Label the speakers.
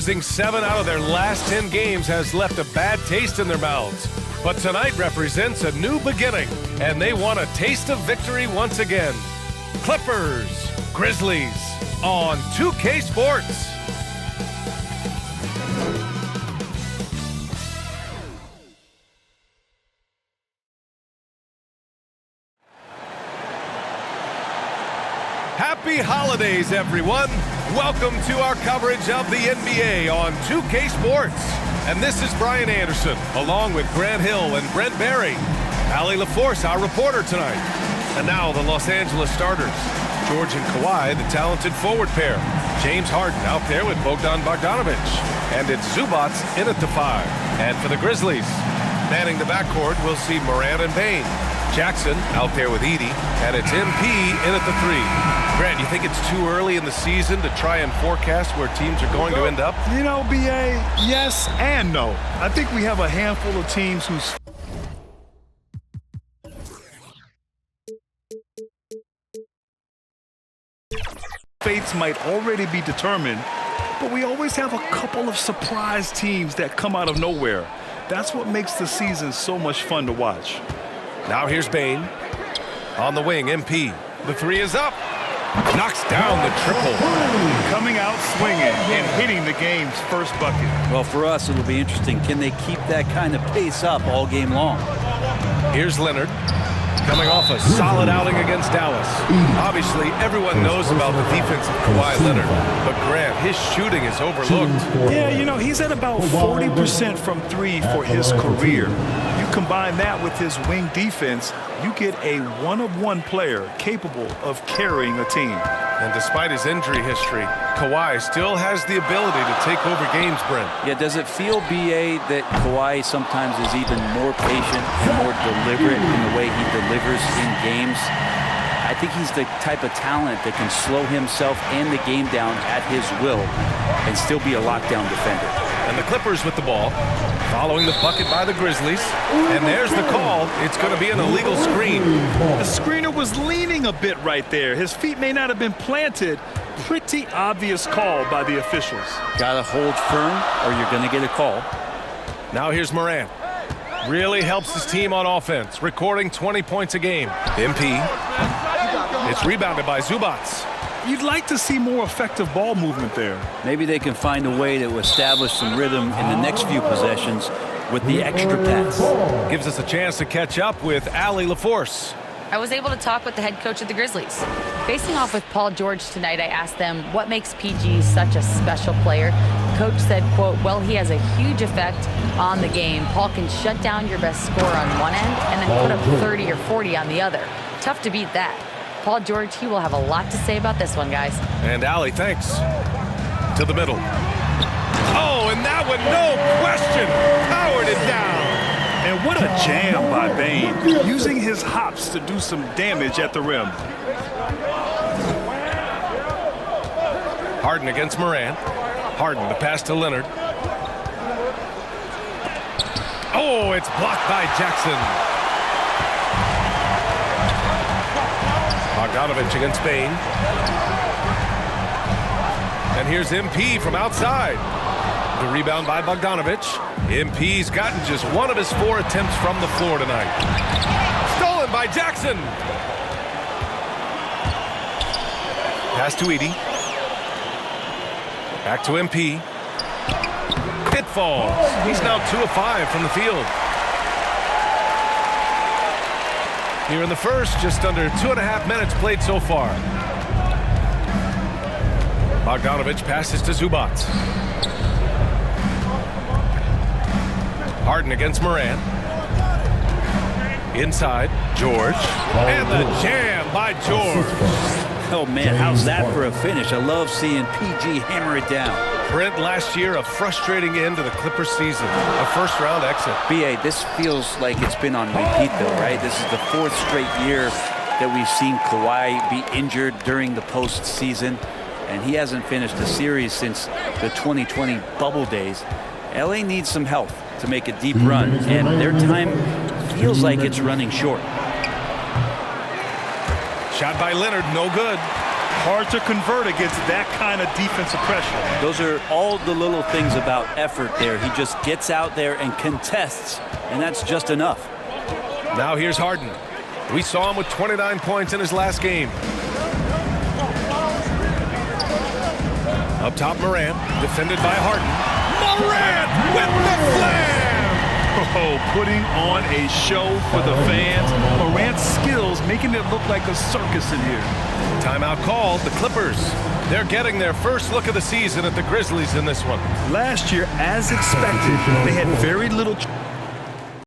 Speaker 1: Losing 7 out of their last 10 games has left a bad taste in their mouths. But tonight represents a new beginning, and they want a taste of victory once again. Clippers, Grizzlies on 2K Sports. Happy holidays, everyone. Welcome to our coverage of the NBA on 2K Sports. And this is Brian Anderson, along with Grant Hill and Brent Barry. Allie LaForce, our reporter tonight. And now the Los Angeles starters. George and Kawhi, the talented forward pair. James Harden out there with Bogdan Bogdanovic. And it's Zubac in at the 5. And for the Grizzlies, manning the backcourt, we'll see Morant and Bane. Jackson out there with Edey, and it's MP in at the 3. Grant, you think it's too early in the season to try and forecast where teams are going to end up?
Speaker 2: You know, BA, yes and no. I think we have a handful of teams whose fates might already be determined, but we always have a couple of surprise teams that come out of nowhere. That's what makes the season so much fun to watch.
Speaker 1: Now here's Bane. On the wing, MP. The 3 is up. Knocks down the triple.
Speaker 2: Coming out swinging and hitting the game's first bucket.
Speaker 3: Well, for us, it'll be interesting. Can they keep that kind of pace up all game long?
Speaker 1: Here's Leonard. Coming off a solid outing against Dallas. Obviously, everyone knows about the defense of Kawhi Leonard, but Grant, his shooting is overlooked.
Speaker 2: Yeah, you know, he's at about 40% from 3 for his career. You combine that with his wing defense, you get a one-of-one player capable of carrying a team.
Speaker 1: And despite his injury history, Kawhi still has the ability to take over games, Brent.
Speaker 3: Yeah, does it feel, BA, that Kawhi sometimes is even more patient and more deliberate in the way he delivers in games? I think he's the type of talent that can slow himself and the game down at his will and still be a lockdown defender.
Speaker 1: And the Clippers with the ball, following the bucket by the Grizzlies. And there's the call. It's going to be an illegal screen.
Speaker 2: The screener was leaning a bit right there. His feet may not have been planted. Pretty obvious call by the officials.
Speaker 3: Gotta hold firm or you're going to get a call.
Speaker 1: Now here's Morant. Really helps his team on offense, recording 20 points a game. MP. It's rebounded by Zubac.
Speaker 2: You'd like to see more effective ball movement there.
Speaker 3: Maybe they can find a way to establish some rhythm in the next few possessions with the extra pass.
Speaker 1: Gives us a chance to catch up with Allie LaForce.
Speaker 4: I was able to talk with the head coach of the Grizzlies. Facing off with Paul George tonight, I asked them what makes PG such a special player. Coach said, quote, well, he has a huge effect on the game. Paul can shut down your best scorer on one end and then put up 30 or 40 on the other. Tough to beat that. Paul George, he will have a lot to say about this one, guys.
Speaker 1: And Allie, thanks. To the middle. Oh, and that one, no question, powered it down.
Speaker 2: And what a jam by Bane, using his hops to do some damage at the rim.
Speaker 1: Harden against Morant. Harden, the pass to Leonard. Oh, it's blocked by Jackson. Bogdanovic against Bane. And here's MP from outside. The rebound by Bogdanovic. MP's gotten just one of his 4 attempts from the floor tonight. Stolen by Jackson. Pass to Edey. Back to MP. It falls. He's now 2 of 5 from the field. Here in the first, just under 2.5 minutes played so far. Bogdanovic passes to Zubac. Harden against Morant. Inside, George. And the jam by George.
Speaker 3: Oh, man, how's that for a finish? I love seeing PG hammer it down.
Speaker 1: Brent, last year, a frustrating end to the Clippers season. A first-round exit.
Speaker 3: BA, this feels like it's been on repeat, though, right? This is the 4th straight year that we've seen Kawhi be injured during the postseason, and he hasn't finished a series since the 2020 bubble days. LA needs some health to make a deep run, and their time feels like it's running short.
Speaker 1: Shot by Leonard, no good.
Speaker 2: Hard to convert against that kind of defensive pressure.
Speaker 3: Those are all the little things about effort there. He just gets out there and contests, and that's just enough.
Speaker 1: Now here's Harden. We saw him with 29 points in his last game. Up top, Morant, defended by Harden. Morant with the slam!
Speaker 2: Oh, putting on a show for the fans. Morant's skills making it look like a circus in here.
Speaker 1: Timeout called. The Clippers. They're getting their first look of the season at the Grizzlies in this one.
Speaker 2: Last year, as expected, they had very little